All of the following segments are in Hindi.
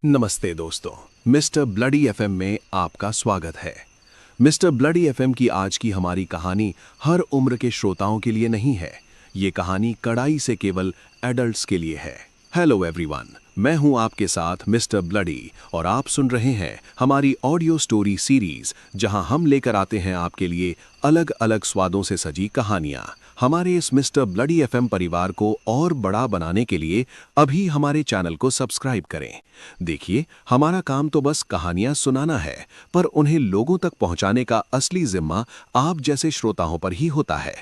नमस्ते दोस्तों, मिस्टर ब्लडी एफएम में आपका स्वागत है। मिस्टर ब्लडी एफएम की आज की हमारी कहानी हर उम्र के श्रोताओं के लिए नहीं है। ये कहानी कड़ाई से केवल एडल्ट्स के लिए है। हेलो एवरीवन, मैं हूं आपके साथ मिस्टर ब्लडी और आप सुन रहे हैं हमारी ऑडियो स्टोरी सीरीज, जहां हम लेकर आते हैं आपके लिए अलग अलग स्वादों से सजी कहानियां। हमारे इस मिस्टर ब्लडी एफएम परिवार को और बड़ा बनाने के लिए अभी हमारे चैनल को सब्सक्राइब करें। देखिए, हमारा काम तो बस कहानियां सुनाना है, पर उन्हें लोगों तक पहुंचाने का असली जिम्मा आप जैसे श्रोताओं पर ही होता है।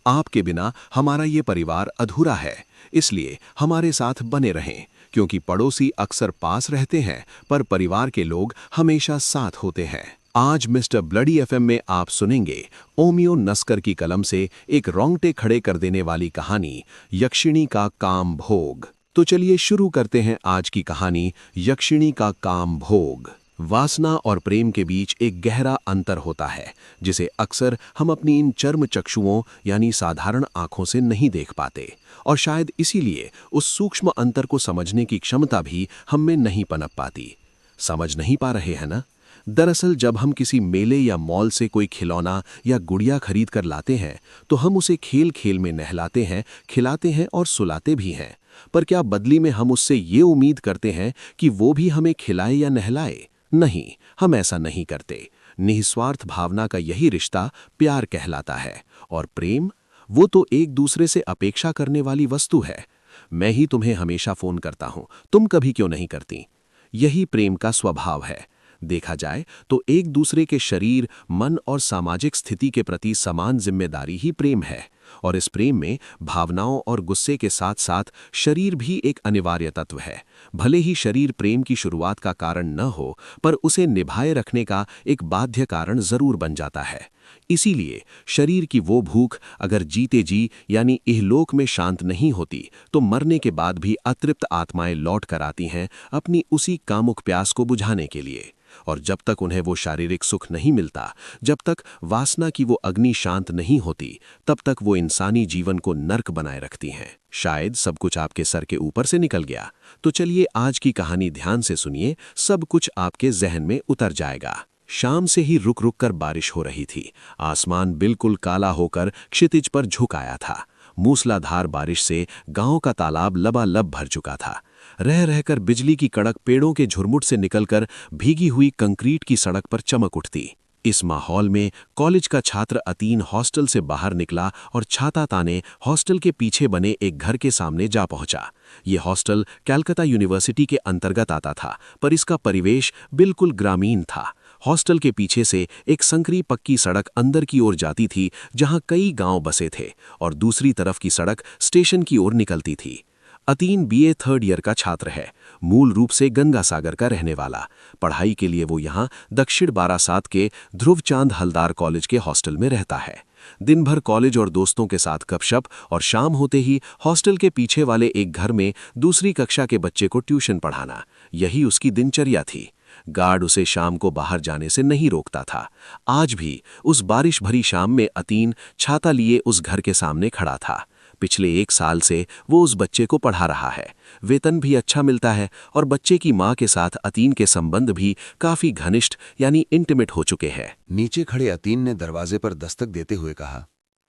आपके बिना हमारा ये परिवार अधूरा है, इसलिए हमारे साथ बने रहें, क्योंकि पड़ोसी अक्सर पास रहते हैं पर परिवार के लोग हमेशा साथ होते हैं। आज मिस्टर ब्लडी एफएम में आप सुनेंगे ओमियो नस्कर की कलम से एक रोंगटे खड़े कर देने वाली कहानी, यक्षिणी का काम भोग। तो चलिए शुरू करते हैं आज की कहानी, यक्षिणी का काम भोग। वासना और प्रेम के बीच एक गहरा अंतर होता है, जिसे अक्सर हम अपनी इन चर्म चक्षुओं यानी साधारण आंखों से नहीं देख पाते, और शायद इसीलिए उस सूक्ष्म अंतर को समझने की क्षमता भी हम में नहीं पनप पाती। समझ नहीं पा रहे हैं ना? दरअसल जब हम किसी मेले या मॉल से कोई खिलौना या गुड़िया खरीद कर लाते हैं, तो हम उसे खेल खेल में नहलाते हैं, खिलाते हैं और सुलाते भी हैं। पर क्या बदली में हम उससे ये उम्मीद करते हैं कि वो भी हमें खिलाए या नहलाए? नहीं, हम ऐसा नहीं करते। निस्वार्थ भावना का यही रिश्ता प्यार कहलाता है। और प्रेम, वो तो एक दूसरे से अपेक्षा करने वाली वस्तु है। मैं ही तुम्हें हमेशा फोन करता हूं, तुम कभी क्यों नहीं करती? यही प्रेम का स्वभाव है। देखा जाए तो एक दूसरे के शरीर, मन और सामाजिक स्थिति के प्रति समान जिम्मेदारी ही प्रेम है। और इस प्रेम में भावनाओं और गुस्से के साथ साथ शरीर भी एक अनिवार्य तत्व है। भले ही शरीर प्रेम की शुरुआत का कारण न हो, पर उसे निभाए रखने का एक बाध्य कारण जरूर बन जाता है। इसीलिए शरीर की वो भूख अगर जीते जी यानी इहलोक में शांत नहीं होती, तो मरने के बाद भी अतृप्त आत्माएं लौट कर आती हैं अपनी उसी कामुक प्यास को बुझाने के लिए। और जब तक उन्हें वो शारीरिक सुख नहीं मिलता, जब तक वासना की वो अग्नि शांत नहीं होती, तब तक वो इंसानी जीवन को नर्क बनाए रखती हैं। शायद सब कुछ आपके सर के ऊपर से निकल गया, तो चलिए आज की कहानी ध्यान से सुनिए, सब कुछ आपके जहन में उतर जाएगा। शाम से ही रुक रुक कर बारिश हो रही थी। आसमान बिल्कुल काला होकर क्षितिज पर झुक आया था। मूसलाधार बारिश से गांव का तालाब लबालब भर चुका था। रह रहकर बिजली की कड़क पेड़ों के झुरमुट से निकलकर भीगी हुई कंक्रीट की सड़क पर चमक उठती। इस माहौल में कॉलेज का छात्र अतीन हॉस्टल से बाहर निकला और छाता ताने हॉस्टल के पीछे बने एक घर के सामने जा पहुंचा। ये हॉस्टल कलकत्ता यूनिवर्सिटी के अंतर्गत आता था, पर इसका परिवेश बिल्कुल ग्रामीण था। हॉस्टल के पीछे से एक संकरी पक्की सड़क अंदर की ओर जाती थी, जहां कई गांव बसे थे, और दूसरी तरफ की सड़क स्टेशन की ओर निकलती थी। अतीन बीए थर्ड ईयर का छात्र है, मूल रूप से गंगा सागर का रहने वाला। पढ़ाई के लिए वो यहाँ दक्षिण बारासात के ध्रुवचांद हलदार कॉलेज के हॉस्टल में रहता है। दिन भर कॉलेज और दोस्तों के साथ गपशप, और शाम होते ही हॉस्टल के पीछे वाले एक घर में दूसरी कक्षा के बच्चे को ट्यूशन पढ़ाना, यही उसकी दिनचर्या थी। गार्ड उसे शाम को बाहर जाने से नहीं रोकता था। आज भी उस बारिश भरी शाम में अतीन छाता लिए उस घर के सामने खड़ा था। पिछले 1 साल से वो उस बच्चे को पढ़ा रहा है। वेतन भी अच्छा मिलता है, और बच्चे की माँ के साथ अतीन के संबंध भी काफी घनिष्ठ यानी इंटीमेट हो चुके हैं। नीचे खड़े अतीन ने दरवाजे पर दस्तक देते हुए कहा,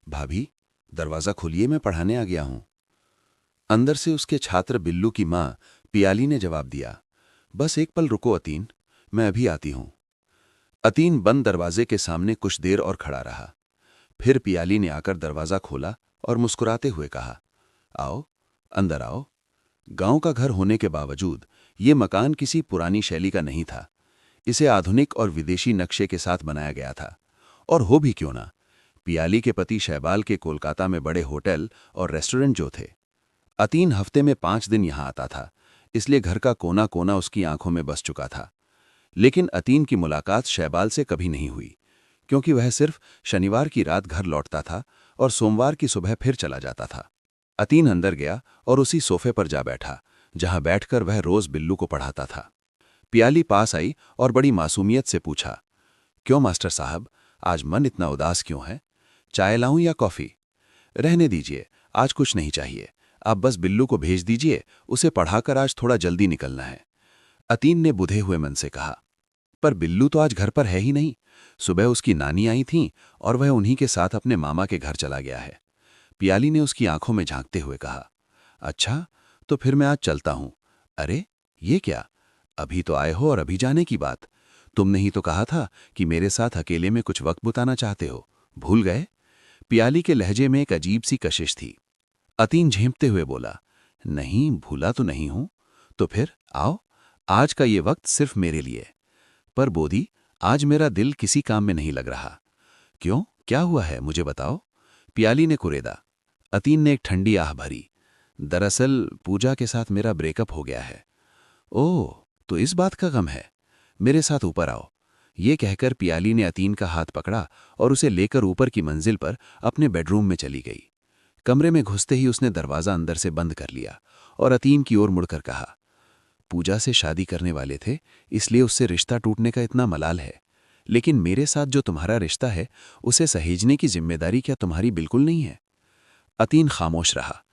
भाभी, दरवाजा खोलिए, मैं पढ़ाने आ गया हूं। अंदर से उसके छात्र बिल्लू की मां पियाली ने जवाब दिया, बस एक पल रुको अतीन, मैं अभी आती हूं। अतीन बंद दरवाजे के सामने कुछ देर और खड़ा रहा। फिर पियाली ने आकर दरवाजा खोला और मुस्कुराते हुए कहा, आओ, अंदर आओ। गांव का घर होने के बावजूद ये मकान किसी पुरानी शैली का नहीं था। इसे आधुनिक और विदेशी नक्शे के साथ बनाया गया था। और हो भी क्यों ना, पियाली के पति शैबाल के कोलकाता में बड़े होटल और रेस्टोरेंट जो थे। अतीन हफ्ते में 5 दिन यहां आता था, इसलिए घर का कोना कोना उसकी आंखों में बस चुका था। लेकिन अतीन की मुलाकात शैबाल से कभी नहीं हुई, क्योंकि वह सिर्फ शनिवार की रात घर लौटता था और सोमवार की सुबह फिर चला जाता था। अतीन अंदर गया और उसी सोफे पर जा बैठा, जहां बैठकर वह रोज बिल्लू को पढ़ाता था। पियाली पास आई और बड़ी मासूमियत से पूछा, क्यों मास्टर साहब, आज मन इतना उदास क्यों है? चाय लाऊं या कॉफी? रहने दीजिए, आज कुछ नहीं चाहिए। आप बस बिल्लू को भेज दीजिए, उसे पढ़ाकर आज थोड़ा जल्दी निकलना है। अतीन ने बुधे हुए मन से कहा। पर बिल्लू तो आज घर पर है ही नहीं। सुबह उसकी नानी आई थीं और वह उन्हीं के साथ अपने मामा के घर चला गया है। पियाली ने उसकी आंखों में झांकते हुए कहा। अच्छा, तो फिर मैं आज चलता हूं। अरे, ये क्या? अभी तो आए हो और अभी जाने की बात। तुमने ही तो कहा था कि मेरे साथ अकेले में कुछ वक्त बिताना चाहते हो। भूल गए? पियाली के लहजे में एक अजीब सी कशिश थी। अतीन झेंपते हुए बोला, नहीं, भूला तो नहीं हूं। तो फिर आओ, आज का ये वक्त सिर्फ मेरे लिए। पर बोधी, आज मेरा दिल किसी काम में नहीं लग रहा। क्यों, क्या हुआ है, मुझे बताओ। पियाली ने कुरेदा। अतीन ने एक ठंडी आह भरी। दरअसल पूजा के साथ मेरा ब्रेकअप हो गया है। ओह, तो इस बात का गम है। मेरे साथ ऊपर आओ। ये कहकर पियाली ने अतीन का हाथ पकड़ा और उसे लेकर ऊपर की मंजिल पर अपने बेडरूम में चली गई। कमरे में घुसते ही उसने दरवाज़ा अंदर से बंद कर लिया और अतीन की ओर मुड़कर कहा, पूजा से शादी करने वाले थे, इसलिए उससे रिश्ता टूटने का इतना मलाल है। लेकिन मेरे साथ जो तुम्हारा रिश्ता है, उसे सहेजने की जिम्मेदारी क्या तुम्हारी बिल्कुल नहीं है? अतीन खामोश रहा।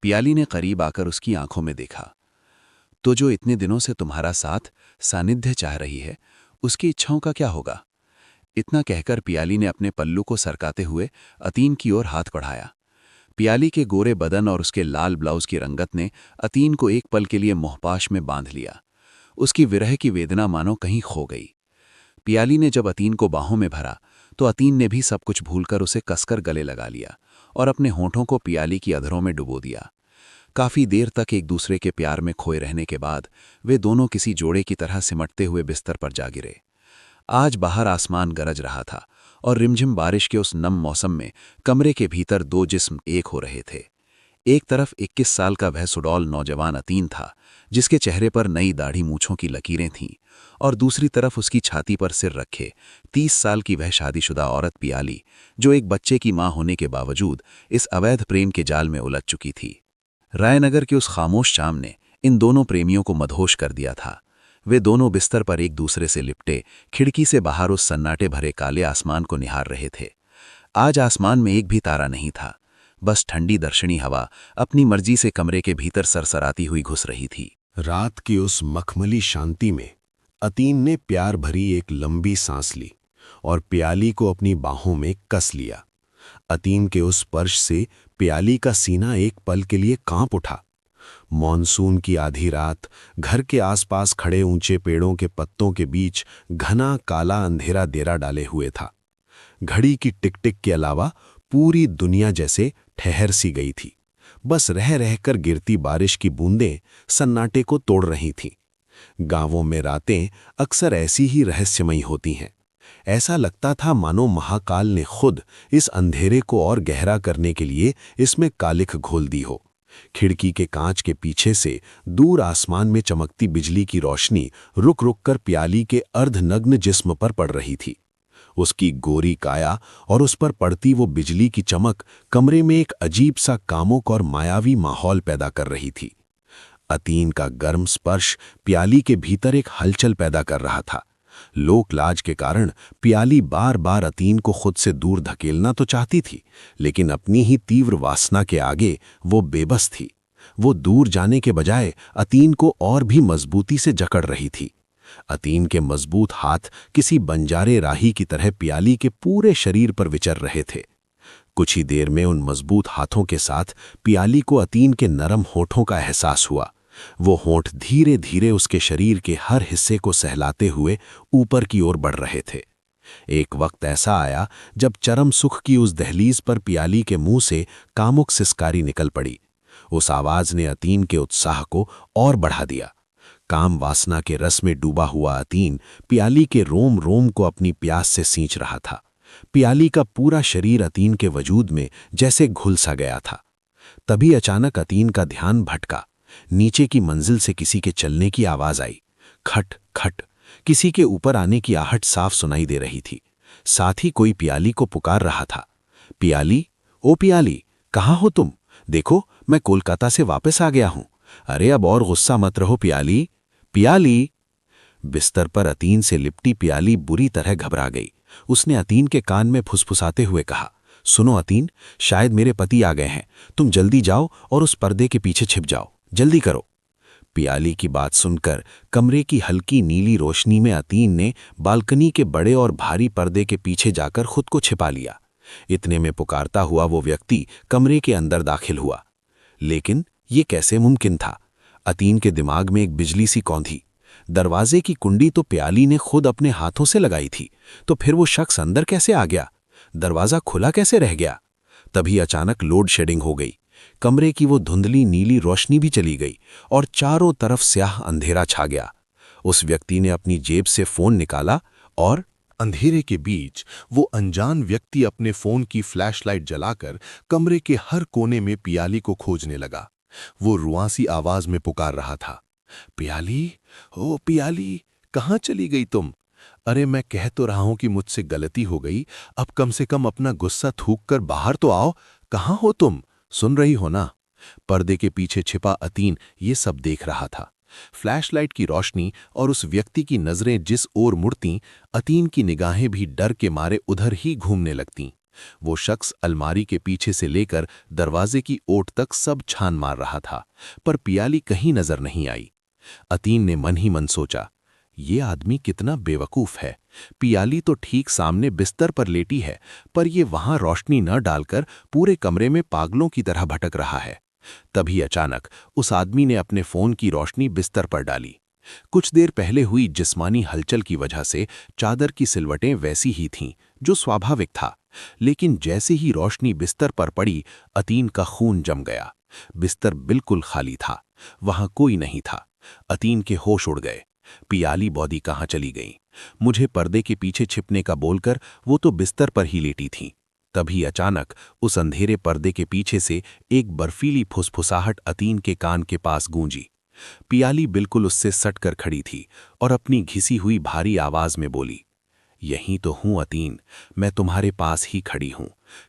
पियाली ने करीब आकर उसकी आंखों में देखा। तो जो इतने दिनों से तुम्हारा साथ, सानिध्य चाह रही है, उसकी इच्छाओं का क्या होगा? इतना कहकर पियाली ने अपने पल्लू को सरकाते हुए अतीन की ओर हाथ बढ़ाया। पियाली के गोरे बदन और उसके लाल ब्लाउज की रंगत ने अतीन को एक पल के लिए मोहपाश में बांध लिया। उसकी विरह की वेदना मानो कहीं खो गई। पियाली ने जब अतीन को बाहों में भरा तो अतीन ने भी सब कुछ भूलकर उसे कसकर गले लगा लिया और अपने होंठों को पियाली की अधरों में डुबो दिया। काफी देर तक एक दूसरे के प्यार में खोए रहने के बाद वे दोनों किसी जोड़े की तरह सिमटते हुए बिस्तर पर जा गिरे। आज बाहर आसमान गरज रहा था और रिमझिम बारिश के उस नम मौसम में कमरे के भीतर दो जिस्म एक हो रहे थे। एक तरफ 21 साल का वह सुडौल नौजवान अतीन था, जिसके चेहरे पर नई दाढ़ी मूंछों की लकीरें थीं, और दूसरी तरफ उसकी छाती पर सिर रखे 30 साल की वह शादीशुदा औरत पियाली, जो एक बच्चे की मां होने के बावजूद इस अवैध प्रेम के जाल में उलझ चुकी थी। रायनगर के उस खामोश शाम ने इन दोनों प्रेमियों को मदहोश कर दिया था। वे दोनों बिस्तर पर एक दूसरे से लिपटे खिड़की से बाहर उस सन्नाटे भरे काले आसमान को निहार रहे थे। आज आसमान में एक भी तारा नहीं था, बस ठंडी दर्शनी हवा अपनी मर्जी से कमरे के भीतर सरसराती हुई घुस रही थी। रात की उस मखमली शांति में अतीन ने प्यार भरी एक लंबी सांस ली और पियाली को अपनी बाहों में कस लिया। अतीन के उस स्पर्श से पियाली का सीना एक पल के लिए कांप उठा। मॉनसून की आधी रात, घर के आसपास खड़े ऊंचे पेड़ों के पत्तों के बीच घना काला अंधेरा डेरा डाले हुए था। घड़ी की टिक टिक के अलावा पूरी दुनिया जैसे ठहर सी गई थी। बस रह रहकर गिरती बारिश की बूंदें सन्नाटे को तोड़ रही थीं। गांवों में रातें अक्सर ऐसी ही रहस्यमयी होती हैं। ऐसा लगता था मानो महाकाल ने खुद इस अंधेरे को और गहरा करने के लिए इसमें कालिख घोल दी हो। खिड़की के कांच के पीछे से दूर आसमान में चमकती बिजली की रोशनी रुक रुक कर पियाली के अर्धनग्न जिस्म पर पड़ रही थी। उसकी गोरी काया और उस पर पड़ती वो बिजली की चमक कमरे में एक अजीब सा कामुक और मायावी माहौल पैदा कर रही थी। अतीन का गर्म स्पर्श पियाली के भीतर एक हलचल पैदा कर रहा था। लोक लाज के कारण पियाली बार बार अतीन को खुद से दूर धकेलना तो चाहती थी, लेकिन अपनी ही तीव्र वासना के आगे वो बेबस थी। वो दूर जाने के बजाय अतीन को और भी मजबूती से जकड़ रही थी। अतीन के मजबूत हाथ किसी बंजारे राही की तरह पियाली के पूरे शरीर पर विचर रहे थे। कुछ ही देर में उन मजबूत हाथों के साथ पियाली को अतीन के नरम होठों का एहसास हुआ। वो होंठ धीरे धीरे उसके शरीर के हर हिस्से को सहलाते हुए ऊपर की ओर बढ़ रहे थे। एक वक्त ऐसा आया जब चरम सुख की उस दहलीज पर पियाली के मुंह से कामुक सिसकारी निकल पड़ी। उस आवाज ने अतीन के उत्साह को और बढ़ा दिया। काम वासना के रस में डूबा हुआ अतीन पियाली के रोम रोम को अपनी प्यास से सींच रहा था। पियाली का पूरा शरीर अतीन के वजूद में जैसे घुल सा गया था। तभी अचानक अतीन का ध्यान भटका। नीचे की मंजिल से किसी के चलने की आवाज आई। खट खट, किसी के ऊपर आने की आहट साफ सुनाई दे रही थी। साथ ही कोई पियाली को पुकार रहा था। पियाली, ओ पियाली, कहाँ हो तुम? देखो, मैं कोलकाता से वापस आ गया हूं। अरे अब और गुस्सा मत रहो पियाली। पियाली। बिस्तर पर अतीन से लिपटी पियाली बुरी तरह घबरा गई। उसने अतीन के कान में फुसफुसाते हुए कहा, सुनो अतीन, शायद मेरे पति आ गए हैं। तुम जल्दी जाओ और उस पर्दे के पीछे छिप जाओ। जल्दी करो। पियाली की बात सुनकर कमरे की हल्की नीली रोशनी में अतीन ने बालकनी के बड़े और भारी पर्दे के पीछे जाकर खुद को छिपा लिया। इतने में पुकारता हुआ वो व्यक्ति कमरे के अंदर दाखिल हुआ। लेकिन ये कैसे मुमकिन था? अतीन के दिमाग में एक बिजली सी कौंधी। दरवाजे की कुंडी तो पियाली ने खुद अपने हाथों से लगाई थी, तो फिर वो शख्स अंदर कैसे आ गया? दरवाजा खुला कैसे रह गया? तभी अचानक लोड शेडिंग हो गई। कमरे की वो धुंधली नीली रोशनी भी चली गई और चारों तरफ स्याह अंधेरा छा गया। उस व्यक्ति ने अपनी जेब से फोन निकाला और अंधेरे के बीच वो अनजान व्यक्ति अपने फोन की फ्लैशलाइट जलाकर कमरे के हर कोने में पियाली को खोजने लगा। वो रुआंसी आवाज में पुकार रहा था, पियाली, ओ पियाली, कहाँ चली गई तुम? अरे मैं कह तो रहा हूं कि मुझसे गलती हो गई, अब कम से कम अपना गुस्सा थूक कर बाहर तो आओ। कहाँ हो तुम? सुन रही हो ना? पर्दे के पीछे छिपा अतीन ये सब देख रहा था। फ्लैशलाइट की रोशनी और उस व्यक्ति की नजरें जिस ओर मुड़तीं, अतीन की निगाहें भी डर के मारे उधर ही घूमने लगतीं। वो शख्स अलमारी के पीछे से लेकर दरवाजे की ओट तक सब छान मार रहा था, पर पियाली कहीं नजर नहीं आई। अतीन ने मन ही मन सोचा, ये आदमी कितना बेवकूफ है। पियाली तो ठीक सामने बिस्तर पर लेटी है, पर ये वहां रोशनी न डालकर पूरे कमरे में पागलों की तरह भटक रहा है। तभी अचानक उस आदमी ने अपने फोन की रोशनी बिस्तर पर डाली। कुछ देर पहले हुई जिस्मानी हलचल की वजह से चादर की सिलवटें वैसी ही थीं, जो स्वाभाविक था, लेकिन जैसे ही रोशनी बिस्तर पर पड़ी, अतीन का खून जम गया। बिस्तर बिल्कुल खाली था, वहां कोई नहीं था। अतीन के होश उड़ गए। पियाली बौदी कहाँ चली गई? मुझे पर्दे के पीछे छिपने का बोलकर वो तो बिस्तर पर ही लेटी थीं। तभी अचानक उस अंधेरे पर्दे के पीछे से एक बर्फीली फुसफुसाहट अतीन के कान के पास गूंजी। पियाली बिल्कुल उससे सटकर खड़ी थी और अपनी घिसी हुई भारी आवाज में बोली, यहीं तो हूं अतीन, मैं तुम्हारे पास ही खड़ी हूं।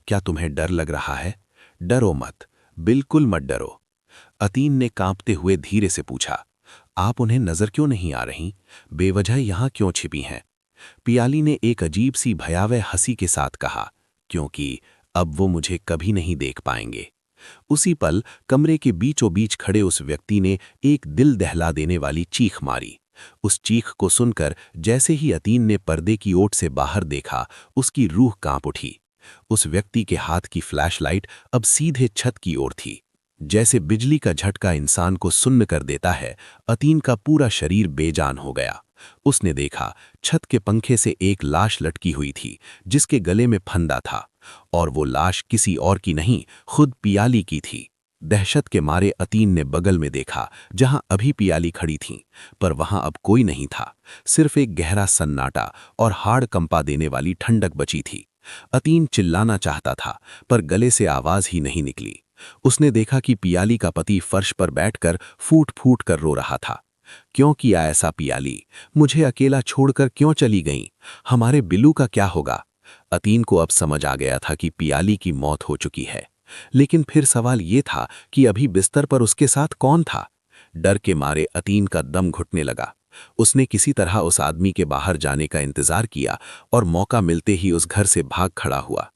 क्या तुम्हें डर लग रहा है? डरो मत, बिल्कुल मत डरो। अतीन ने कांपते हुए धीरे से पूछा, आप उन्हें नजर क्यों नहीं आ रही? बेवजह यहां क्यों छिपी हैं? पियाली ने एक अजीब सी भयावह हंसी के साथ कहा, क्योंकि अब वो मुझे कभी नहीं देख पाएंगे। उसी पल कमरे के बीचों बीच खड़े उस व्यक्ति ने एक दिल दहला देने वाली चीख मारी। उस चीख को सुनकर जैसे ही अतीन ने पर्दे की ओट से बाहर देखा, उसकी रूह कांप उठी। उस व्यक्ति के हाथ की फ्लैशलाइट अब सीधे छत की ओर थी। जैसे बिजली का झटका इंसान को सुन्न कर देता है, अतीन का पूरा शरीर बेजान हो गया। उसने देखा छत के पंखे से एक लाश लटकी हुई थी, जिसके गले में फंदा था, और वो लाश किसी और की नहीं, खुद पियाली की थी। दहशत के मारे अतीन ने बगल में देखा, जहां अभी पियाली खड़ी थीं, पर वहां अब कोई नहीं था। सिर्फ एक गहरा सन्नाटा और हाड़ कंपा देने वाली ठंडक बची थी। अतीन चिल्लाना चाहता था, पर गले से आवाज ही नहीं निकली। उसने देखा कि पियाली का पति फर्श पर बैठकर फूट फूट कर रो रहा था। क्यों किया ऐसा पियाली? मुझे अकेला छोड़कर क्यों चली गईं? हमारे बिल्लू का क्या होगा? अतीन को अब समझ आ गया था कि पियाली की मौत हो चुकी है, लेकिन फिर सवाल ये था कि अभी बिस्तर पर उसके साथ कौन था? डर के मारे अतीन का दम घुटने लगा। उसने किसी तरह उस आदमी के बाहर जाने का इंतजार किया और मौका मिलते ही उस घर से भाग खड़ा हुआ।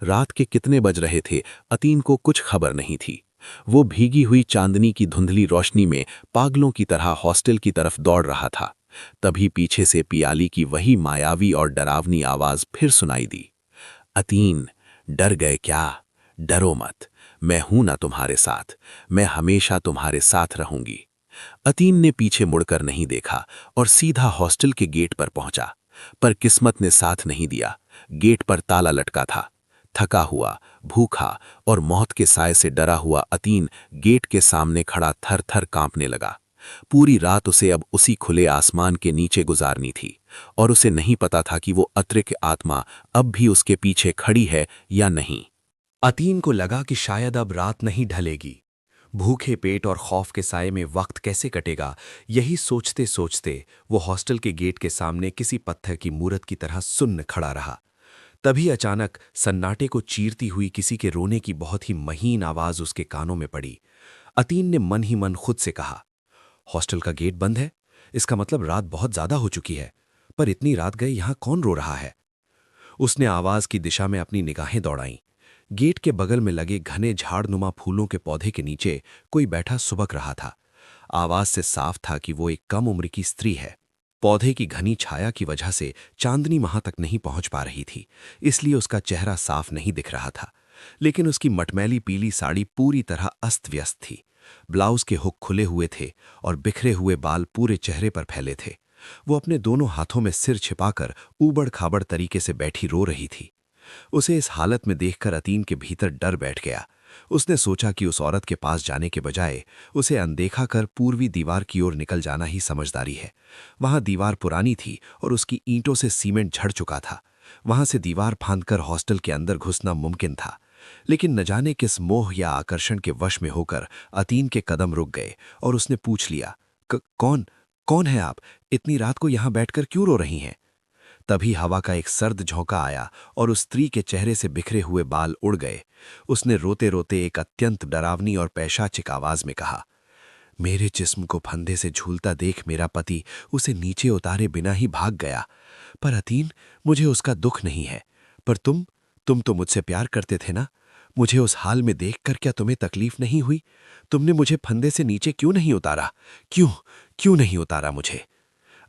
रात के कितने बज रहे थे, अतीन को कुछ खबर नहीं थी। वो भीगी हुई चांदनी की धुंधली रोशनी में पागलों की तरह हॉस्टल की तरफ दौड़ रहा था। तभी पीछे से पियाली की वही मायावी और डरावनी आवाज फिर सुनाई दी, अतीन, डर गए क्या? डरो मत, मैं हूं ना तुम्हारे साथ, मैं हमेशा तुम्हारे साथ रहूंगी। अतीन ने पीछे मुड़कर नहीं देखा और सीधा हॉस्टल के गेट पर पहुंचा, पर किस्मत ने साथ नहीं दिया। गेट पर ताला लटका था। थका हुआ, भूखा और मौत के साए से डरा हुआ अतीन गेट के सामने खड़ा थर थर कांपने लगा। पूरी रात उसे अब उसी खुले आसमान के नीचे गुजारनी थी, और उसे नहीं पता था कि वो अतृक आत्मा अब भी उसके पीछे खड़ी है या नहीं। अतीन को लगा कि शायद अब रात नहीं ढलेगी। भूखे पेट और खौफ के साए में वक्त कैसे कटेगा, यही सोचते सोचते वो हॉस्टल के गेट के सामने किसी पत्थर की मूरत की तरह सुन्न खड़ा रहा। तभी अचानक सन्नाटे को चीरती हुई किसी के रोने की बहुत ही महीन आवाज उसके कानों में पड़ी। अतीन ने मन ही मन खुद से कहा, हॉस्टल का गेट बंद है, इसका मतलब रात बहुत ज्यादा हो चुकी है। पर इतनी रात गए यहां कौन रो रहा है? उसने आवाज की दिशा में अपनी निगाहें दौड़ाईं। गेट के बगल में लगे घने झाड़नुमा फूलों के पौधे के नीचे कोई बैठा सुबक रहा था। आवाज से साफ था कि वो एक कम उम्र की स्त्री है। पौधे की घनी छाया की वजह से चांदनी वहां तक नहीं पहुंच पा रही थी, इसलिए उसका चेहरा साफ नहीं दिख रहा था। लेकिन उसकी मटमैली पीली साड़ी पूरी तरह अस्त व्यस्त थी। ब्लाउज के हुक खुले हुए थे और बिखरे हुए बाल पूरे चेहरे पर फैले थे। वो अपने दोनों हाथों में सिर छिपाकर ऊबड़ खाबड़ तरीके से बैठी रो रही थी। उसे इस हालत में देखकर अतीन के भीतर डर बैठ गया। उसने सोचा कि उस औरत के पास जाने के बजाय उसे अनदेखा कर पूर्वी दीवार की ओर निकल जाना ही समझदारी है। वहां दीवार पुरानी थी और उसकी ईंटों से सीमेंट झड़ चुका था। वहां से दीवार फांदकर हॉस्टल के अंदर घुसना मुमकिन था। लेकिन न जाने किस मोह या आकर्षण के वश में होकर अतीन के कदम रुक गए और उसने पूछ लिया, कौन कौन है आप? इतनी रात को यहां बैठकर क्यों रो रही हैं? तभी हवा का एक सर्द झोंका आया और उस स्त्री के चेहरे से बिखरे हुए बाल उड़ गए। उसने रोते रोते एक अत्यंत डरावनी और पैशाचिक आवाज में कहा, मेरे जिस्म को फंदे से झूलता देख मेरा पति उसे नीचे उतारे बिना ही भाग गया। पर अतीन, मुझे उसका दुख नहीं है। पर तुम तो मुझसे प्यार करते थे ना? मुझे उस हाल में देखकर क्या तुम्हें तकलीफ नहीं हुई? तुमने मुझे फंदे से नीचे क्यों नहीं उतारा? क्यों नहीं उतारा मुझे?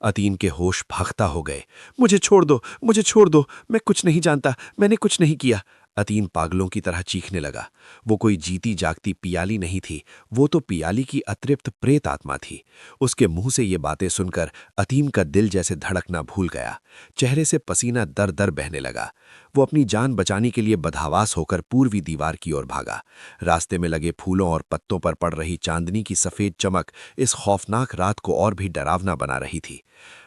अतीन के होश भागता हो गए। मुझे छोड़ दो, मैं कुछ नहीं जानता, मैंने कुछ नहीं किया। अतीन पागलों की तरह चीखने लगा। वो कोई जीती जागती पियाली नहीं थी, वो तो पियाली की अतृप्त प्रेत आत्मा थी। उसके मुंह से ये बातें सुनकर अतीन का दिल जैसे धड़कना भूल गया। चेहरे से पसीना दर दर बहने लगा। वो अपनी जान बचाने के लिए बदहवास होकर पूर्वी दीवार की ओर भागा। रास्ते में लगे फूलों और पत्तों पर पड़ रही चांदनी की सफेद चमक इस खौफनाक रात को और भी डरावना बना रही थी।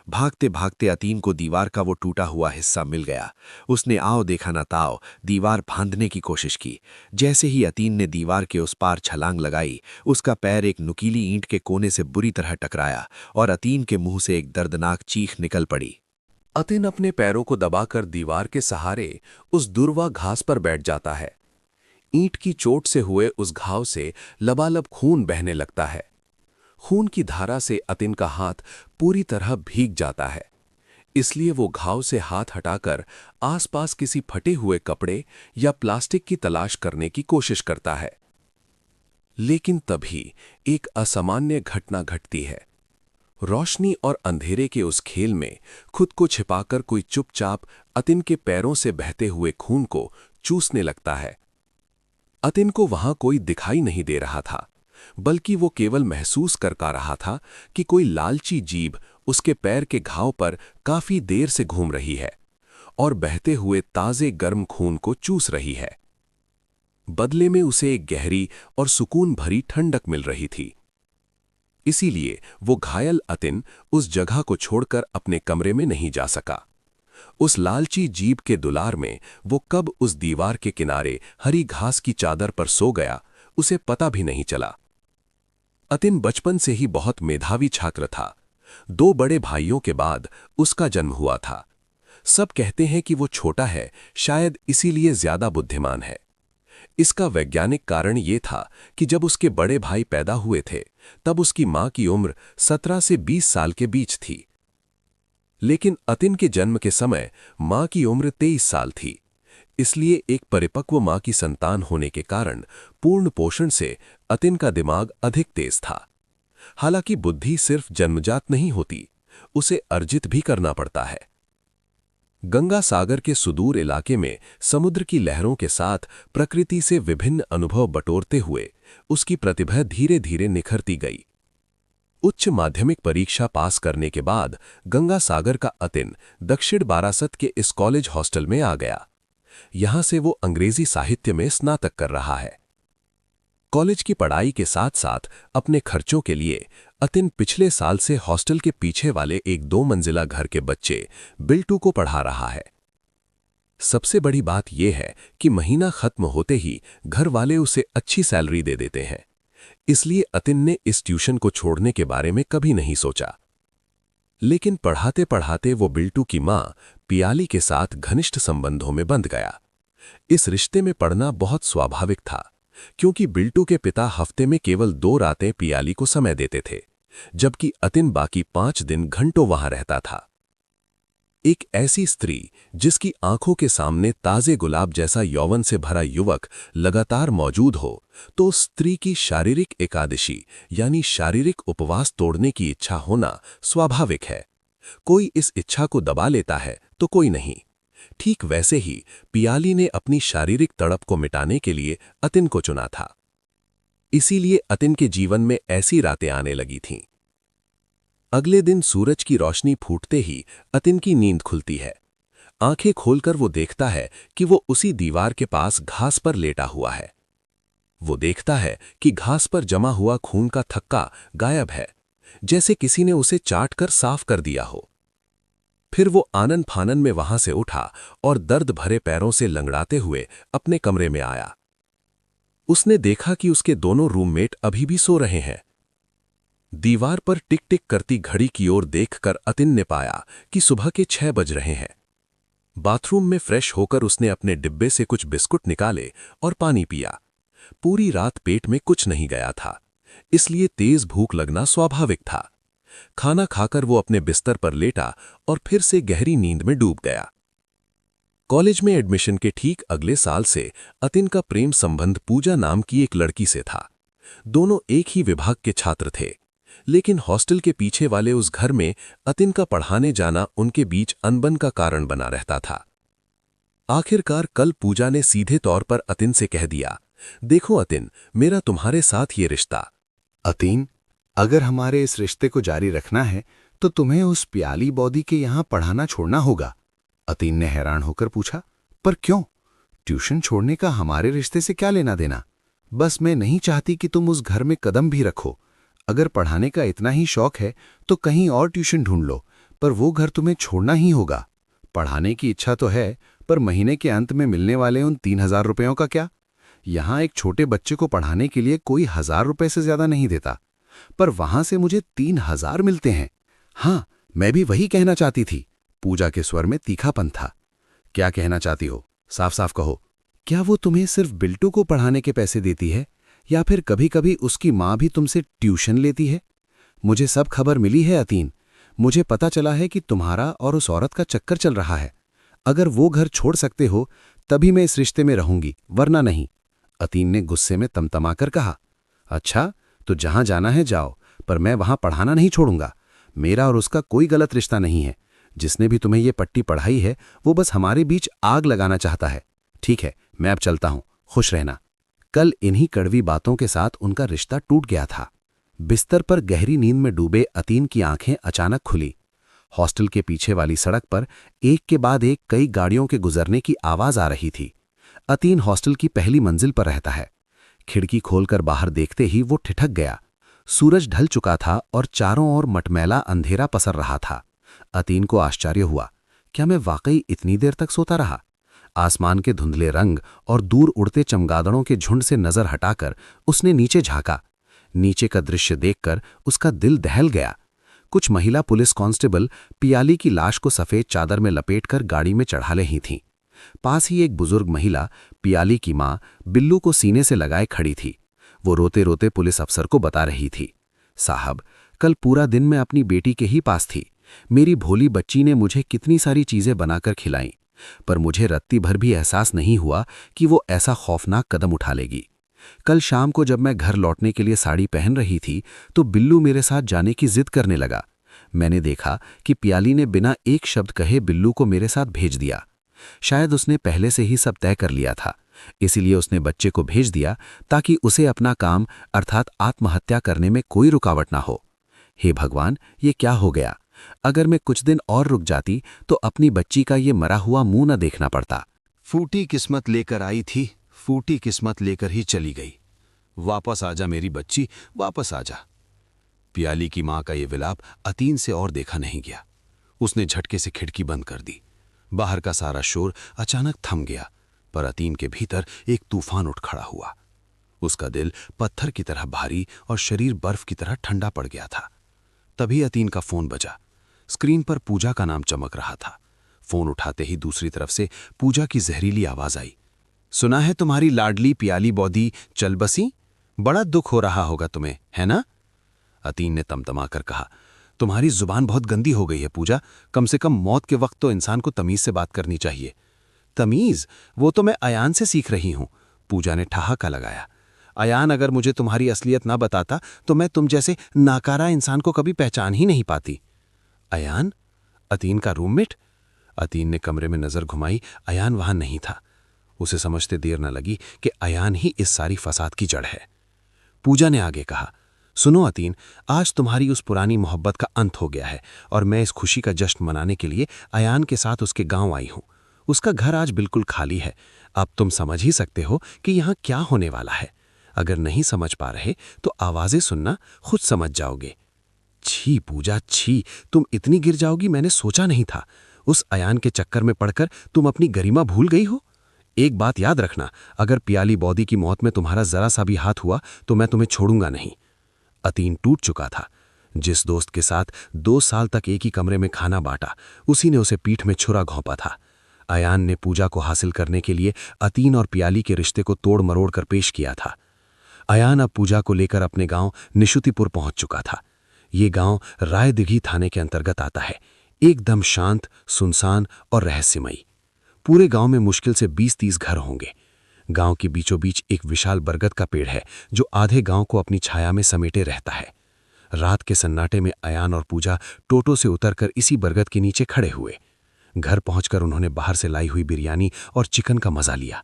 भागते भागते अतीन को दीवार का वो टूटा हुआ हिस्सा मिल गया। उसने आओ देखा ना ताओ दीवार फांदने की कोशिश की। जैसे ही अतीन ने दीवार के उस पार छलांग लगाई, उसका पैर एक नुकीली ईंट के कोने से बुरी तरह टकराया और अतीन के मुंह से एक दर्दनाक चीख निकल पड़ी। अतीन अपने पैरों को दबाकर दीवार के सहारे उस दुर्वा घास पर बैठ जाता है। ईंट की चोट से हुए उस घाव से लबालब खून बहने लगता है। खून की धारा से अतीन का हाथ पूरी तरह भीग जाता है, इसलिए वो घाव से हाथ हटाकर आसपास किसी फटे हुए कपड़े या प्लास्टिक की तलाश करने की कोशिश करता है। लेकिन तभी एक असामान्य घटना घटती है। रोशनी और अंधेरे के उस खेल में खुद को छिपाकर कोई चुपचाप अतीन के पैरों से बहते हुए खून को चूसने लगता है। अतीन को वहां कोई दिखाई नहीं दे रहा था, बल्कि वो केवल महसूस कर पा रहा था कि कोई लालची जीभ उसके पैर के घाव पर काफी देर से घूम रही है और बहते हुए ताजे गर्म खून को चूस रही है। बदले में उसे एक गहरी और सुकून भरी ठंडक मिल रही थी। इसीलिए वो घायल अतीन उस जगह को छोड़कर अपने कमरे में नहीं जा सका। उस लालची जीभ के दुलार में वो कब उस दीवार के किनारे हरी घास की चादर पर सो गया, उसे पता भी नहीं चला। अतीन बचपन से ही बहुत मेधावी छात्र था। 2 बड़े भाइयों के बाद उसका जन्म हुआ था। सब कहते हैं कि वो छोटा है, शायद इसीलिए ज्यादा बुद्धिमान है। इसका वैज्ञानिक कारण ये था कि जब उसके बड़े भाई पैदा हुए थे, तब उसकी मां की उम्र 17 से 20 साल के बीच थी। लेकिन अतीन के जन्म के समय मां की उम्र 23 साल थी। इसलिए एक परिपक्व मां की संतान होने के कारण पूर्ण पोषण से अतीन का दिमाग अधिक तेज था। हालांकि बुद्धि सिर्फ जन्मजात नहीं होती, उसे अर्जित भी करना पड़ता है। गंगा सागर के सुदूर इलाके में समुद्र की लहरों के साथ प्रकृति से विभिन्न अनुभव बटोरते हुए उसकी प्रतिभा धीरे धीरे निखरती गई। उच्च माध्यमिक परीक्षा पास करने के बाद गंगा सागर का अतीन दक्षिण बारासत के इस कॉलेज हॉस्टल में आ गया। यहां से वो अंग्रेजी साहित्य में स्नातक कर रहा है। कॉलेज की पढ़ाई के साथ साथ अपने खर्चों के लिए अतीन पिछले साल से हॉस्टल के पीछे वाले एक 2 मंजिला घर के बच्चे बिल्टू को पढ़ा रहा है। सबसे बड़ी बात यह है कि महीना खत्म होते ही घर वाले उसे अच्छी सैलरी दे देते हैं। इसलिए अतीन ने इस ट्यूशन को छोड़ने के बारे में कभी नहीं सोचा। लेकिन पढ़ाते पढ़ाते वो बिल्टू की मां पियाली के साथ घनिष्ठ संबंधों में बंध गया। इस रिश्ते में पड़ना बहुत स्वाभाविक था, क्योंकि बिल्टू के पिता हफ्ते में केवल 2 रातें पियाली को समय देते थे, जबकि अतीन बाकी 5 दिन घंटों वहां रहता था। एक ऐसी स्त्री जिसकी आंखों के सामने ताजे गुलाब जैसा यौवन से भरा युवक लगातार मौजूद हो, तो उस स्त्री की शारीरिक एकादशी यानी शारीरिक उपवास तोड़ने की इच्छा होना स्वाभाविक है। कोई इस इच्छा को दबा लेता है तो कोई नहीं। ठीक वैसे ही पियाली ने अपनी शारीरिक तड़प को मिटाने के लिए अतिन को चुना था। इसीलिए अतिन के जीवन में ऐसी रातें आने लगी थीं। अगले दिन सूरज की रोशनी फूटते ही अतिन की नींद खुलती है। आंखें खोलकर वो देखता है कि वो उसी दीवार के पास घास पर लेटा हुआ है। वो देखता है कि घास पर जमा हुआ खून का थक्का गायब है, जैसे किसी ने उसे चाट कर साफ कर दिया हो। फिर वो आनन फानन में वहां से उठा और दर्द भरे पैरों से लंगड़ाते हुए अपने कमरे में आया। उसने देखा कि उसके दोनों रूममेट अभी भी सो रहे हैं। दीवार पर टिक टिक करती घड़ी की ओर देखकर अतिन ने पाया कि सुबह के 6 बज रहे हैं। बाथरूम में फ्रेश होकर उसने अपने डिब्बे से कुछ बिस्कुट निकाले और पानी पिया। पूरी रात पेट में कुछ नहीं गया था, इसलिए तेज भूख लगना स्वाभाविक था। खाना खाकर वो अपने बिस्तर पर लेटा और फिर से गहरी नींद में डूब गया। कॉलेज में एडमिशन के ठीक अगले साल से अतिन का प्रेम संबंध पूजा नाम की एक लड़की से था। दोनों एक ही विभाग के छात्र थे, लेकिन हॉस्टल के पीछे वाले उस घर में अतिन का पढ़ाने जाना उनके बीच अनबन का कारण बना रहता था। आखिरकार कल पूजा ने सीधे तौर पर अतिन से कह दिया, देखो अतिन, मेरा तुम्हारे साथ ये रिश्ता। अतीन, अगर हमारे इस रिश्ते को जारी रखना है तो तुम्हें उस प्याली बॉदी के यहां पढ़ाना छोड़ना होगा। अतीन ने हैरान होकर पूछा, पर क्यों? ट्यूशन छोड़ने का हमारे रिश्ते से क्या लेना देना? बस मैं नहीं चाहती कि तुम उस घर में कदम भी रखो। अगर पढ़ाने का इतना ही शौक है तो कहीं और ट्यूशन ढूंढ लो, पर वो घर तुम्हें छोड़ना ही होगा। पढ़ाने की इच्छा तो है, पर महीने के अंत में मिलने वाले उन 3000 रुपयों का क्या? यहां एक छोटे बच्चे को पढ़ाने के लिए कोई 1000 रुपए से ज्यादा नहीं देता, पर वहां से मुझे 3000 मिलते हैं। हाँ, मैं भी वही कहना चाहती थी। पूजा के स्वर में तीखापन था। क्या कहना चाहती हो? साफ साफ कहो। क्या वो तुम्हें सिर्फ बिल्टू को पढ़ाने के पैसे देती है, या फिर कभी कभी उसकी माँ भी तुमसे ट्यूशन लेती है? मुझे सब खबर मिली है अतीन। मुझे पता चला है कि तुम्हारा और उस औरत का चक्कर चल रहा है। अगर वो घर छोड़ सकते हो तभी मैं इस रिश्ते में रहूंगी, वरना नहीं। अतीन ने गुस्से में तमतमाकर कहा। अच्छा, तो जहां जाना है जाओ, पर मैं वहां पढ़ाना नहीं छोड़ूंगा। मेरा और उसका कोई गलत रिश्ता नहीं है। जिसने भी तुम्हें ये पट्टी पढ़ाई है वो बस हमारे बीच आग लगाना चाहता है। ठीक है, मैं अब चलता हूं, खुश रहना। कल इन्हीं कड़वी बातों के साथ उनका रिश्ता टूट गया था। बिस्तर पर गहरी नींद में डूबे अतीन की आंखें अचानक खुली। हॉस्टल के पीछे वाली सड़क पर एक के बाद एक कई गाड़ियों के गुजरने की आवाज आ रही थी। अतीन हॉस्टल की पहली मंजिल पर रहता है। खिड़की खोलकर बाहर देखते ही वो ठिठक गया। सूरज ढल चुका था और चारों ओर मटमैला अंधेरा पसर रहा था। अतीन को आश्चर्य हुआ, क्या मैं वाकई इतनी देर तक सोता रहा? आसमान के धुंधले रंग और दूर उड़ते चमगादड़ों के झुंड से नजर हटाकर उसने नीचे झांका। नीचे का दृश्य देखकर उसका दिल दहल गया। कुछ महिला पुलिस कांस्टेबल पियाली की लाश को सफेद चादर में लपेटकर गाड़ी में चढ़ा ले ही थीं। पास ही एक बुजुर्ग महिला, पियाली की मां, बिल्लू को सीने से लगाए खड़ी थी। वो रोते रोते पुलिस अफसर को बता रही थी, साहब, कल पूरा दिन मैं अपनी बेटी के ही पास थी। मेरी भोली बच्ची ने मुझे कितनी सारी चीजें बनाकर खिलाईं, पर मुझे रत्ती भर भी एहसास नहीं हुआ कि वो ऐसा खौफनाक कदम उठा लेगी। कल शाम को जब मैं घर लौटने के लिए साड़ी पहन रही थी तो बिल्लू मेरे साथ जाने की जिद करने लगा। मैंने देखा कि पियाली ने बिना एक शब्द कहे बिल्लू को मेरे साथ भेज दिया। शायद उसने पहले से ही सब तय कर लिया था, इसीलिए उसने बच्चे को भेज दिया ताकि उसे अपना काम अर्थात आत्महत्या करने में कोई रुकावट ना हो। हे भगवान, ये क्या हो गया? अगर मैं कुछ दिन और रुक जाती तो अपनी बच्ची का ये मरा हुआ मुंह न देखना पड़ता। फूटी किस्मत लेकर आई थी, फूटी किस्मत लेकर ही चली गई। वापस आजा मेरी बच्ची, वापस आजा। पियाली की मां का ये विलाप अतीन से और देखा नहीं गया। उसने झटके से खिड़की बंद कर दी। बाहर का सारा शोर अचानक थम गया, पर अतीन के भीतर एक तूफान उठ खड़ा हुआ। उसका दिल पत्थर की तरह भारी और शरीर बर्फ की तरह ठंडा पड़ गया था। तभी अतीन का फोन बजा। स्क्रीन पर पूजा का नाम चमक रहा था। फोन उठाते ही दूसरी तरफ से पूजा की जहरीली आवाज आई, सुना है तुम्हारी लाडली पियाली बॉदी चल बसी? बड़ा दुख हो रहा होगा तुम्हें, है ना? अतीन ने तमतमाकर कहा, तुम्हारी जुबान बहुत गंदी हो गई है पूजा। कम से कम मौत के वक्त तो इंसान को तमीज से बात करनी चाहिए। तमीज? वो तो मैं अयान से सीख रही हूं, पूजा ने ठहाका लगाया। अयान अगर मुझे तुम्हारी असलियत ना बताता तो मैं तुम जैसे नाकारा इंसान को कभी पहचान ही नहीं पाती। अयान? अतीन का रूममेट? अतीन ने कमरे में नजर घुमाई। अयान वहां नहीं था। उसे समझते देर न लगी कि अयान ही इस सारी फसाद की जड़ है। पूजा ने आगे कहा, सुनो अतीन, आज तुम्हारी उस पुरानी मोहब्बत का अंत हो गया है और मैं इस खुशी का जश्न मनाने के लिए अयान के साथ उसके गांव आई हूं। उसका घर आज बिल्कुल खाली है। अब तुम समझ ही सकते हो कि यहां क्या होने वाला है। अगर नहीं समझ पा रहे तो आवाजें सुनना, खुद समझ जाओगे। छी पूजा छी, तुम इतनी गिर जाओगी मैंने सोचा नहीं था। उस अयान के चक्कर में पड़कर तुम अपनी गरिमा भूल गई हो। एक बात याद रखना, अगर पियाली बौदी की मौत में तुम्हारा जरा सा भी हाथ हुआ तो मैं तुम्हें छोड़ूंगा नहीं। अतीन टूट चुका था। जिस दोस्त के साथ 2 साल तक एक ही कमरे में खाना बांटा, उसी ने उसे पीठ में छुरा घोंपा था। अयान ने पूजा को हासिल करने के लिए अतीन और पियाली के रिश्ते को तोड़ मरोड़ कर पेश किया था। अयान अब पूजा को लेकर अपने गांव निशुतिपुर पहुंच चुका था। ये गांव रायदिघी थाने के अंतर्गत आता है। एकदम शांत, सुनसान और रहस्यमयी। पूरे गांव में मुश्किल से 20-30 घर होंगे। गांव के बीचों बीच एक विशाल बरगद का पेड़ है जो आधे गांव को अपनी छाया में समेटे रहता है। रात के सन्नाटे में अयान और पूजा टोटो से उतरकर इसी बरगद के नीचे खड़े हुए। घर पहुंचकर उन्होंने बाहर से लाई हुई बिरयानी और चिकन का मजा लिया।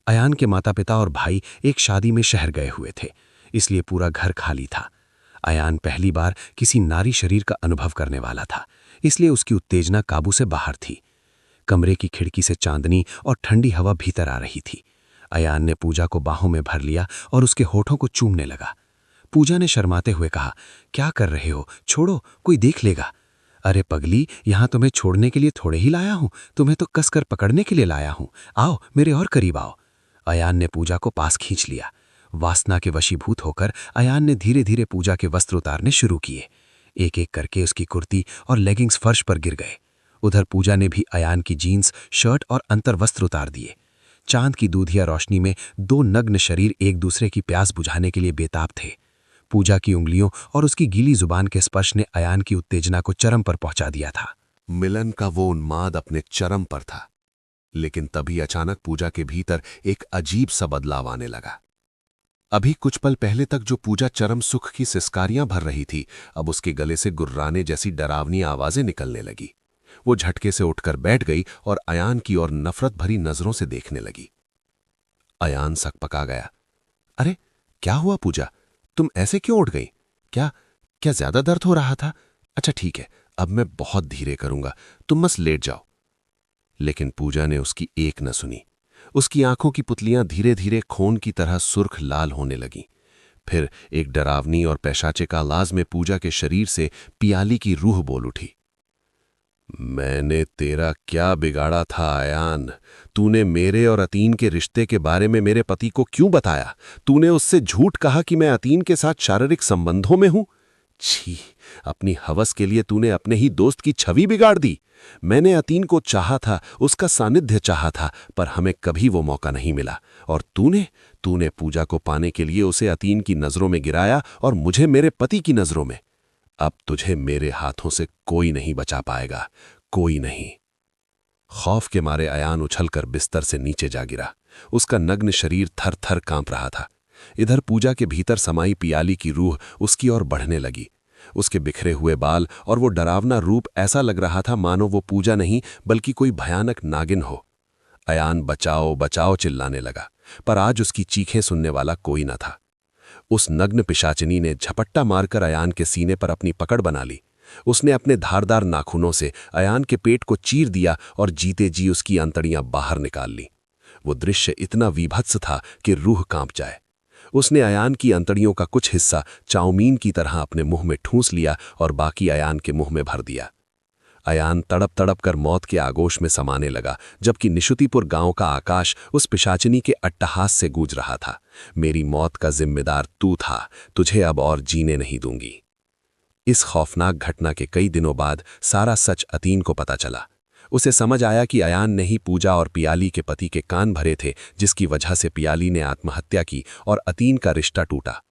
अयान के माता पिता और भाई एक शादी में शहर गए हुए थे, इसलिए पूरा घर खाली था। अयान पहली बार किसी नारी शरीर का अनुभव करने वाला था, इसलिए उसकी उत्तेजना काबू से बाहर थी। कमरे की खिड़की से चांदनी और ठंडी हवा भीतर आ रही थी। अयान ने पूजा को बाहों में भर लिया और उसके होठों को चूमने लगा। पूजा ने शर्माते हुए कहा, क्या कर रहे हो, छोड़ो, कोई देख लेगा। अरे पगली, यहां तुम्हें छोड़ने के लिए थोड़े ही लाया हूं, तुम्हें तो कसकर पकड़ने के लिए लाया हूं। आओ, मेरे और करीब आओ। अयान ने पूजा को पास खींच लिया। वासना के वशीभूत होकर अयान ने धीरे धीरे पूजा के वस्त्र उतारने शुरू किए। एक एक करके उसकी कुर्ती और लेगिंग्स फर्श पर गिर गए। उधर पूजा ने भी अयान की जीन्स, शर्ट और अंतर वस्त्र उतार दिए। चांद की दूधिया रोशनी में 2 नग्न शरीर एक दूसरे की प्यास बुझाने के लिए बेताब थे। पूजा की उंगलियों और उसकी गीली जुबान के स्पर्श ने अयान की उत्तेजना को चरम पर पहुंचा दिया था। मिलन का वो उन्माद अपने चरम पर था, लेकिन तभी अचानक पूजा के भीतर एक अजीब सा बदलाव आने लगा। अभी कुछ पल पहले तक जो पूजा चरम सुख की सिसकारियां भर रही थी, अब उसके गले से गुर्राने जैसी डरावनी आवाजें निकलने लगी। वो झटके से उठकर बैठ गई और अयान की ओर नफरत भरी नजरों से देखने लगी। अयान सकपका गया। अरे क्या हुआ पूजा, तुम ऐसे क्यों उठ गई? क्या क्या ज्यादा दर्द हो रहा था? अच्छा ठीक है, अब मैं बहुत धीरे करूंगा, तुम बस लेट जाओ। लेकिन पूजा ने उसकी एक न सुनी। उसकी आंखों की पुतलियां धीरे धीरे खून की तरह सुर्ख लाल होने लगीं। फिर एक डरावनी और पैशाचिक आवाज में पूजा के शरीर से पियाली की रूह बोल उठी। मैंने तेरा क्या बिगाड़ा था अयान? तूने मेरे और अतीन के रिश्ते के बारे में मेरे पति को क्यों बताया? तूने उससे झूठ कहा कि मैं अतीन के साथ शारीरिक संबंधों में हूं। छी, अपनी हवस के लिए तूने अपने ही दोस्त की छवि बिगाड़ दी। मैंने अतीन को चाहा था, उसका सानिध्य चाहा था, पर हमें कभी वो मौका नहीं मिला। और तूने पूजा को पाने के लिए उसे अतीन की नजरों में गिराया और मुझे मेरे पति की नजरों में। अब तुझे मेरे हाथों से कोई नहीं बचा पाएगा, कोई नहीं। खौफ के मारे अयान उछलकर बिस्तर से नीचे जा गिरा। उसका नग्न शरीर थर थर कांप रहा था। इधर पूजा के भीतर समाई पियाली की रूह उसकी ओर बढ़ने लगी। उसके बिखरे हुए बाल और वो डरावना रूप, ऐसा लग रहा था मानो वो पूजा नहीं बल्कि कोई भयानक नागिन हो। अयान बचाओ बचाओ चिल्लाने लगा, पर आज उसकी चीखें सुनने वाला कोई न था। उस नग्न पिशाचिनी ने झपट्टा मारकर अयान के सीने पर अपनी पकड़ बना ली। उसने अपने धारदार नाखूनों से अयान के पेट को चीर दिया और जीते जी उसकी अंतड़ियां बाहर निकाल ली। वो दृश्य इतना वीभत्स था कि रूह कांप जाए। उसने अयान की अंतड़ियों का कुछ हिस्सा चाउमीन की तरह अपने मुंह में ठूंस लिया और बाकी अयान के मुंह में भर दिया। अयान तड़प तड़प कर मौत के आगोश में समाने लगा, जबकि निशुतिपुर गांव का आकाश उस पिशाचिनी के अट्टहास से गूंज रहा था। मेरी मौत का जिम्मेदार तू था, तुझे अब और जीने नहीं दूंगी। इस खौफनाक घटना के कई दिनों बाद सारा सच अतीन को पता चला। उसे समझ आया कि अयान ने ही पूजा और पियाली के पति के कान भरे थे, जिसकी वजह से पियाली ने आत्महत्या की और अतीन का रिश्ता टूटा।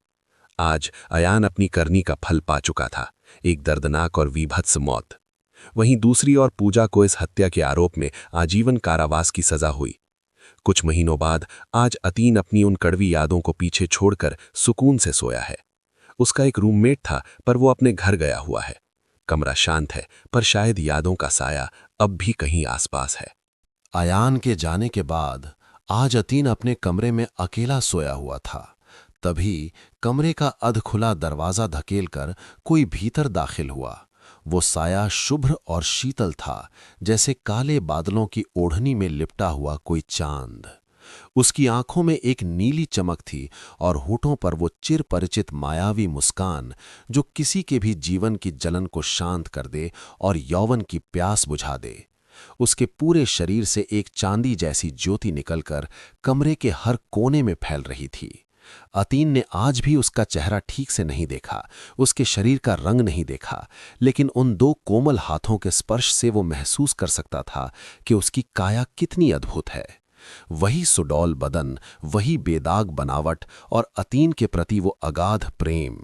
आज अयान अपनी करनी का फल पा चुका था। एक दर्दनाक और वीभत्स मौत। वहीं दूसरी ओर पूजा को इस हत्या के आरोप में आजीवन कारावास की सजा हुई। कुछ महीनों बाद आज अतीन अपनी उन कड़वी यादों को पीछे छोड़कर सुकून से सोया है। उसका एक रूममेट था, पर वो अपने घर गया हुआ है। कमरा शांत है, पर शायद यादों का साया अब भी कहीं आसपास है। अयान के जाने के बाद आज अतीन अपने कमरे में अकेला सोया हुआ था। तभी कमरे का अधखुला दरवाजा धकेलकर कोई भीतर दाखिल हुआ। वो साया शुभ्र और शीतल था, जैसे काले बादलों की ओढ़नी में लिपटा हुआ कोई चांद। उसकी आंखों में एक नीली चमक थी और होठों पर वो चिर परिचित मायावी मुस्कान, जो किसी के भी जीवन की जलन को शांत कर दे और यौवन की प्यास बुझा दे। उसके पूरे शरीर से एक चांदी जैसी ज्योति निकलकर कमरे के हर कोने में फैल रही थी। अतीन ने आज भी उसका चेहरा ठीक से नहीं देखा, उसके शरीर का रंग नहीं देखा, लेकिन उन दो कोमल हाथों के स्पर्श से वो महसूस कर सकता था कि उसकी काया कितनी अद्भुत है। वही सुडौल बदन, वही बेदाग बनावट और अतीन के प्रति वो अगाध प्रेम।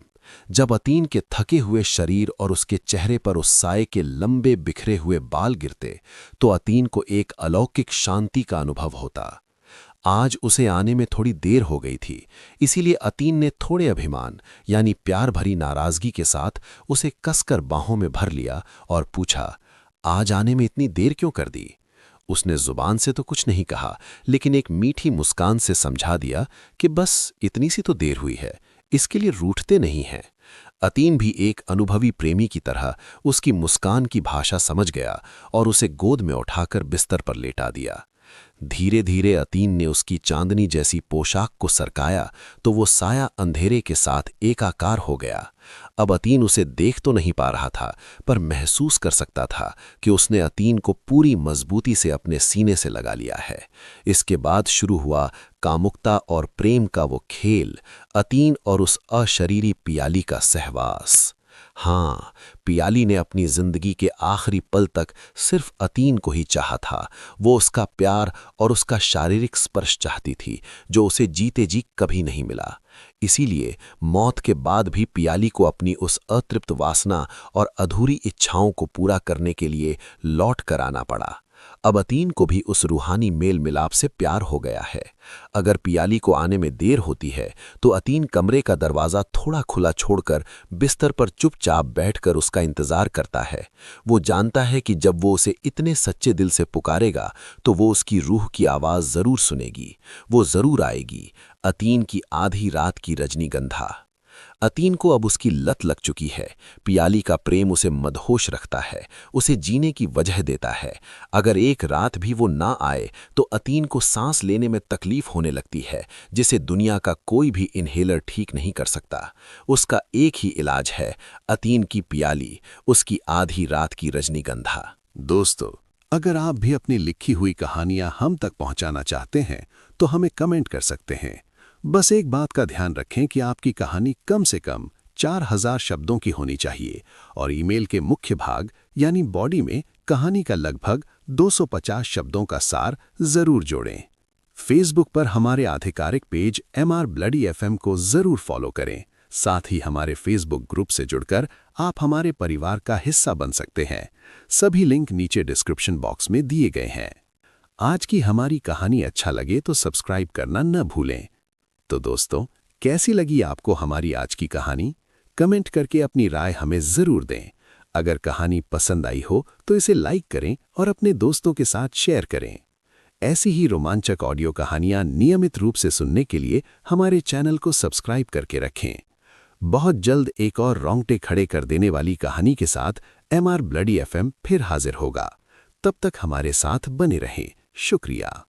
जब अतीन के थके हुए शरीर और उसके चेहरे पर उस साये के लंबे बिखरे हुए बाल गिरते, तो अतीन को एक अलौकिक शांति का अनुभव होता। आज उसे आने में थोड़ी देर हो गई थी, इसीलिए अतीन ने थोड़े अभिमान यानी प्यार भरी नाराजगी के साथ उसे कसकर बाहों में भर लिया और पूछा, आज आने में इतनी देर क्यों कर दी? उसने जुबान से तो कुछ नहीं कहा, लेकिन एक मीठी मुस्कान से समझा दिया कि बस इतनी सी तो देर हुई है, इसके लिए रूठते नहीं हैं। अतीन भी एक अनुभवी प्रेमी की तरह उसकी मुस्कान की भाषा समझ गया और उसे गोद में उठाकर बिस्तर पर लेटा दिया। धीरे धीरे अतीन ने उसकी चांदनी जैसी पोशाक को सरकाया तो वो साया अंधेरे के साथ एकाकार हो गया। अब अतीन उसे देख तो नहीं पा रहा था, पर महसूस कर सकता था कि उसने अतीन को पूरी मजबूती से अपने सीने से लगा लिया है। इसके बाद शुरू हुआ कामुकता और प्रेम का वो खेल, अतीन और उस अशरीरी पियाली का सहवास। हाँ, पियाली ने अपनी जिंदगी के आखिरी पल तक सिर्फ अतीन को ही चाहा था। वो उसका प्यार और उसका शारीरिक स्पर्श चाहती थी, जो उसे जीते जी कभी नहीं मिला। इसीलिए मौत के बाद भी पियाली को अपनी उस अतृप्त वासना और अधूरी इच्छाओं को पूरा करने के लिए लौट कर आना पड़ा। अब अतीन को भी उस रूहानी मेल मिलाप से प्यार हो गया है। अगर पियाली को आने में देर होती है तो अतीन कमरे का दरवाज़ा थोड़ा खुला छोड़कर बिस्तर पर चुपचाप बैठकर उसका इंतज़ार करता है। वो जानता है कि जब वो उसे इतने सच्चे दिल से पुकारेगा तो वो उसकी रूह की आवाज़ ज़रूर सुनेगी, वो ज़रूर आएगी। अतीन की आधी रात की रजनीगंधा। अतीन को अब उसकी लत लग चुकी है। पियाली का प्रेम उसे मदहोश रखता है, उसे जीने की वजह देता है। अगर एक रात भी वो ना आए तो अतीन को सांस लेने में तकलीफ होने लगती है, जिसे दुनिया का कोई भी इन्हेलर ठीक नहीं कर सकता। उसका एक ही इलाज है, अतीन की पियाली, उसकी आधी रात की रजनीगंधा। दोस्तों, अगर आप भी अपनी लिखी हुई कहानियां हम तक पहुंचाना चाहते हैं तो हमें कमेंट कर सकते हैं। बस एक बात का ध्यान रखें कि आपकी कहानी कम से कम 4000 शब्दों की होनी चाहिए और ईमेल के मुख्य भाग यानी बॉडी में कहानी का लगभग 250 शब्दों का सार जरूर जोड़ें। फेसबुक पर हमारे आधिकारिक पेज MR Bloody FM को जरूर फॉलो करें। साथ ही हमारे फेसबुक ग्रुप से जुड़कर आप हमारे परिवार का हिस्सा बन सकते हैं। सभी लिंक नीचे डिस्क्रिप्शन बॉक्स में दिए गए हैं। आज की हमारी कहानी अच्छा लगे तो सब्सक्राइब करना न भूलें। तो दोस्तों, कैसी लगी आपको हमारी आज की कहानी? कमेंट करके अपनी राय हमें ज़रूर दें। अगर कहानी पसंद आई हो तो इसे लाइक करें और अपने दोस्तों के साथ शेयर करें। ऐसी ही रोमांचक ऑडियो कहानियां नियमित रूप से सुनने के लिए हमारे चैनल को सब्सक्राइब करके रखें। बहुत जल्द एक और रोंगटे खड़े कर देने वाली कहानी के साथ MR Bloody FM फिर हाजिर होगा। तब तक हमारे साथ बने रहें। शुक्रिया।